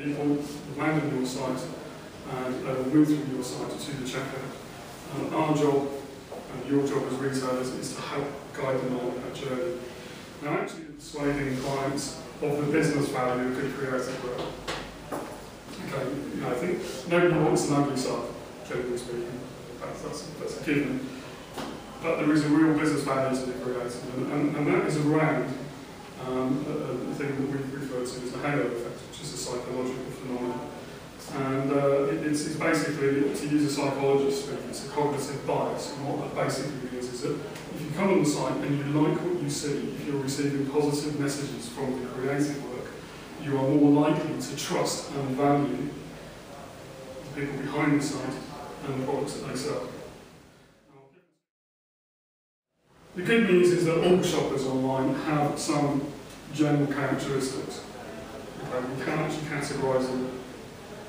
people will land on your site and they will move through your site to the checkout. Our job and your job as retailers is to help guide them along that journey. Now, actually persuading clients of the business value of good creative work. Okay, I think nobody wants an ugly site, generally speaking. That's a given. But there is a real business value to the creative, and that is around the thing that we refer to as the halo effect, which is a psychological phenomenon. And it's basically, to use a psychologist speak, it's a cognitive bias. And what that basically means is that if you come on the site and you like what you see, if you're receiving positive messages from the creative work, you are more likely to trust and value the people behind the site and the products that they sell. The good news is that all shoppers online have some general characteristics. Okay, we can actually categorise them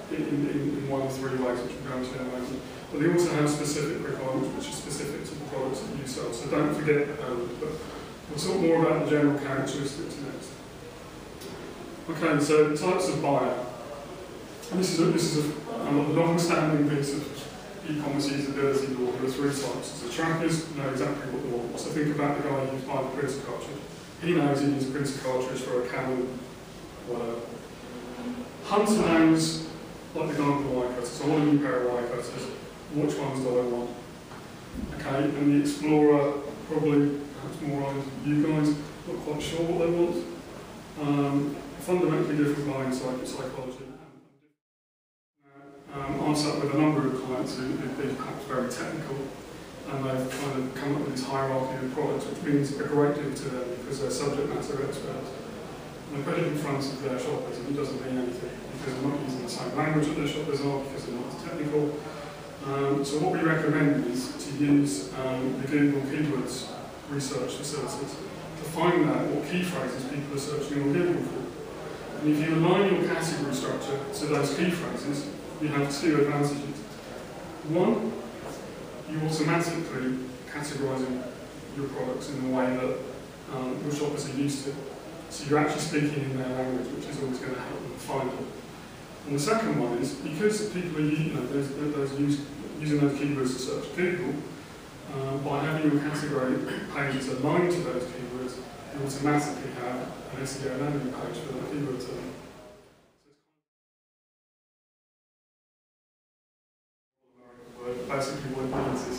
in one of three ways, which we'll go into in a moment. But they also have specific requirements which are specific to the products that you sell. So don't forget that element. But we'll talk more about the general characteristics next. Okay, so types of buyer. And this is a long-standing piece of e-commerce usability law. There are three types. So the trackers know exactly what they want. So think about the guy who's buying a printer cartridge. He knows he needs a printer cartridge for a Canon, whatever. Hunter knows, like the guy with the wire cutters, so I want a new pair of wire cutters. Which ones do I want? Okay, and the explorer, probably, perhaps more on you guys, not quite sure what they want. Fundamentally different buying psychology. I've sat with a number of clients who've been perhaps very technical, and they've kind of come up with this hierarchy of products, which means a great deal to them because they're subject matter experts. And they put it in front of their shoppers, and it doesn't mean anything because they're not using the same language that their shoppers are, because they're not as technical. So what we recommend is to use the Google Keywords research facilities to find out what key phrases people are searching on Google for. And if you align your category structure to those key phrases, you have two advantages. One, you automatically categorising your products in the way that your shoppers are used to. So you're actually speaking in their language, which is always going to help them find it. And the second one is, because people are using those keywords to search Google, by having your category pages aligned to those keywords, you automatically have an SEO landing page for that keyword term. Basically what it means is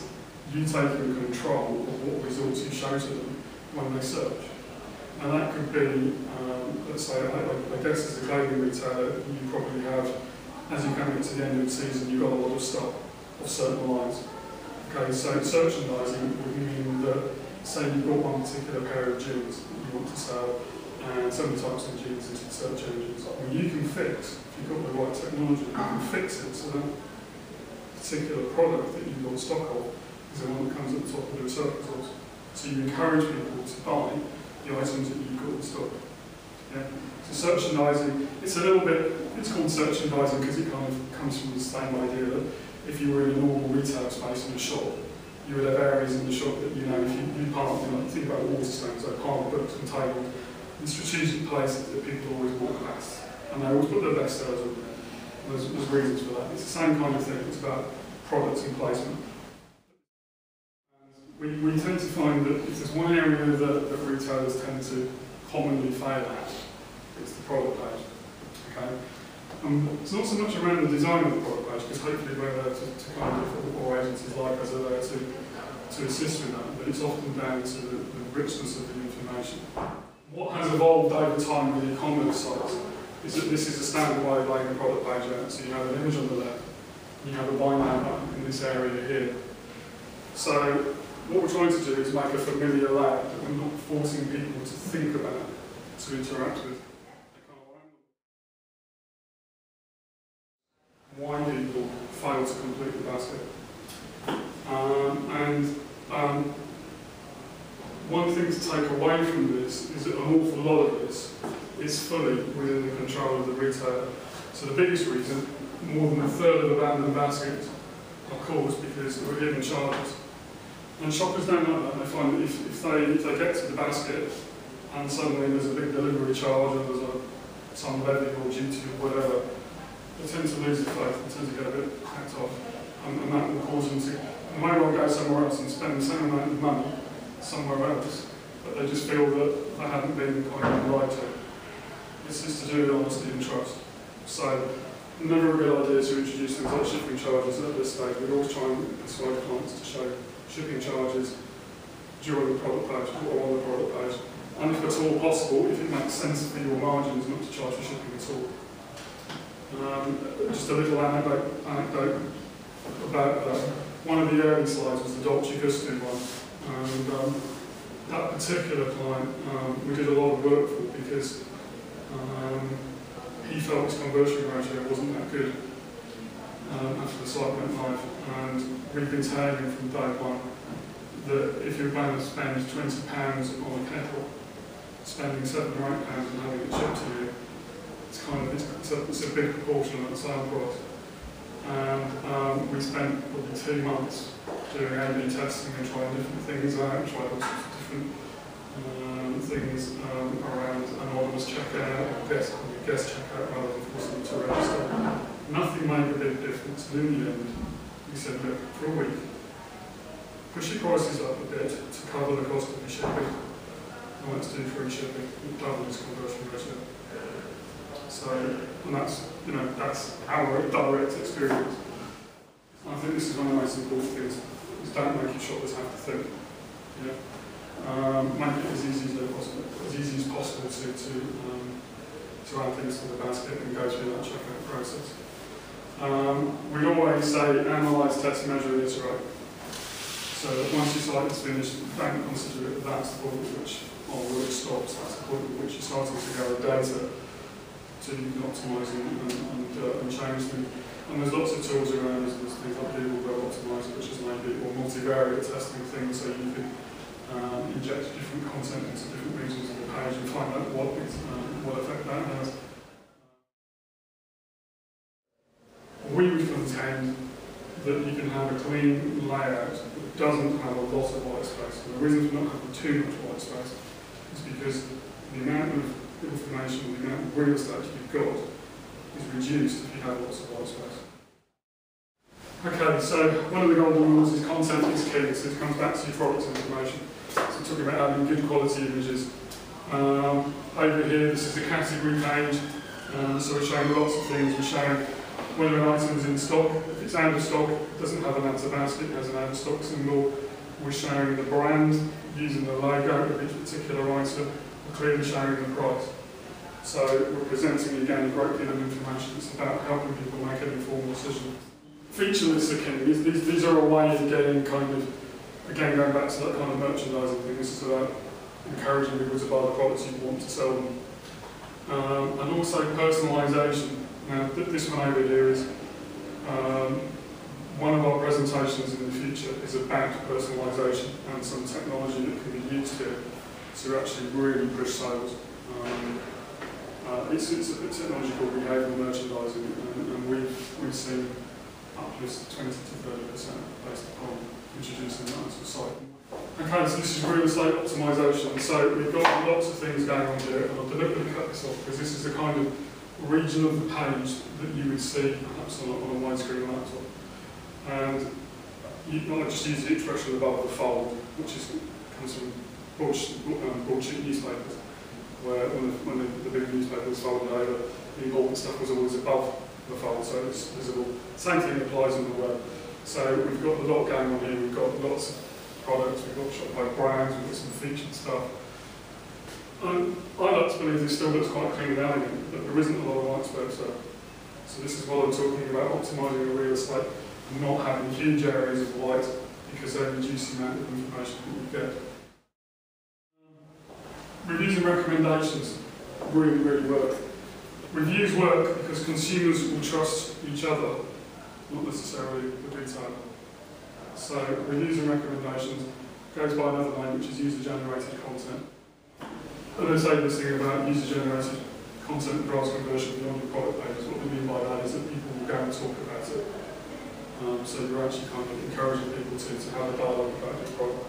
you taking control of what results you show to them when they search. And that could be, let's say, I guess as a clothing retailer, you probably have, as you come into the end of the season, you've got a lot of stock of certain lines. Okay, so merchandising would mean that, say you've got one particular pair of jeans that you want to sell, and so many types of jeans into search engines. Well, you can fix, if you've got the right technology, you can fix it so that particular product that you've got stock of is the one that comes at the top of the search results. So you encourage people to buy the items that you've got in stock. Yeah? So merchandising, it's a little bit, it's called merchandising because it kind of comes from the same idea that if you were in a normal retail space in a shop, you would have areas in the shop that, you know, if you park, you know, think about water stands, like park books and tables, in strategic places that people always walk past. And they always put their best sellers on there. There's reasons for that. It's the same kind of thing. It's about products and placement. And we tend to find that if there's one area that retailers tend to commonly fail at, it's the product page. Okay? It's not so much around the design of the product page, because hopefully we're there to kind of, or agencies like us are there to assist with that, but it's often down to the richness of the information. What has evolved over time with e-commerce sites is that this is a standard way of laying a product page out. So you have an image on the left, and you have a buy now button in this area here. So what we're trying to do is make a familiar layout that we're not forcing people to think about, to interact with. Why people fail to complete the basket. One thing to take away from this is that an awful lot of this is fully within the control of the retailer. So the biggest reason, more than a third of abandoned baskets are caused because we're given charges. And shoppers don't like that. They find that if they get to the basket and suddenly there's a big delivery charge or there's some levy or duty or whatever, they tend to lose their faith, they tend to get a bit hacked off, and that will cause them to, they may well go somewhere else and spend the same amount of money somewhere else, but they just feel that they haven't been kind of lied to. It's just to do with honesty and trust. So, never a good idea to introduce things like shipping charges at this stage. We always try and persuade clients to show shipping charges during the product page or on the product page. And if at all possible, if it makes sense for your margins, not to charge for shipping at all. Just a little anecdote about that. One of the early slides was the Dolce Gusto one. And that particular client, we did a lot of work for because he felt his conversion ratio wasn't that good after the site went live. And we've been telling him from day one that if you're going to spend £20 on a kettle, spending £7 or £8 and having it shipped to you, it's kind of it's a big proportion of the sale price. And we spent probably 2 months doing A/B testing and trying different things out, trying all sorts of different things around anonymous checkout, guest checkout rather than forcing them to register. Nothing made a big difference. And in the end, we said, look, for a week, push your prices up a bit to cover the cost of your shipping. And let's do free shipping, double this conversion ratio. So, and that's our direct experience. And I think this is one of the most important things, is don't make your shoppers have to think. Yeah? Make it as easy as possible to add things to the basket and go through that checkout process. We always say analyse, test, measure, and iterate. So that once your site is finished, don't consider it that's the point at which it stops. That's the point at which you're starting to gather data so you can optimise and change them. And there's lots of tools around, there's things like Google Web Optimizer, which is maybe, or multivariate testing things, so you can inject different content into different regions of the page and find out what effect that has. We would contend that you can have a clean layout that doesn't have a lot of white space. And the reason for not having too much white space is because the amount of information, the amount of real estate you've got is reduced if you have lots of white space. Okay, so one of the golden rules is content is king, so it comes back to your product information. So talking about having good quality images. Over here, this is the category page, so we're showing lots of things. We're showing whether an item is in stock. If it's out of stock, it doesn't have an add to basket, it has an out of stock symbol. We're showing the brand using the logo of each particular item. We're clearly showing the price. So we're presenting again a great deal of information. It's about helping people make an informed decision. Feature lists are king. These are a way of getting kind of, again going back to that kind of merchandising thing. This is about encouraging people to buy the products you want to sell them. And also personalisation. Now this one over here is one of our presentations in the future is about personalisation and some technology that can be used here to actually really push sales. It's a technology called behavioural merchandising, and we've seen uplifts of 20 to 30% based upon introducing that as a site. Okay, so this is real estate optimisation. So we've got lots of things going on here, and I'll deliberately cut this off because this is the kind of region of the page that you would see perhaps on a widescreen laptop. And I just use the expression above the fold, which comes from broadsheet newspapers, where when the big newspaper was folded over, the important stuff was always above the fold, so it's visible. Same thing applies on the web. So we've got a lot going on here. We've got lots of products, we've got shop by brands, we've got some featured stuff. I like to believe this still looks quite clean and elegant, but there isn't a lot of white space there. So this is what I'm talking about, optimising the real estate, and not having huge areas of white, because they reduce the amount of information that you get. Reviews and recommendations really work. Reviews work because consumers will trust each other, not necessarily the retailer. So reviews and recommendations goes by another name, which is user-generated content. And they say this thing about user-generated content drives conversion beyond your product pages. What we mean by that is that people will go and talk about it. So you're actually kind of encouraging people to have a dialogue about your product.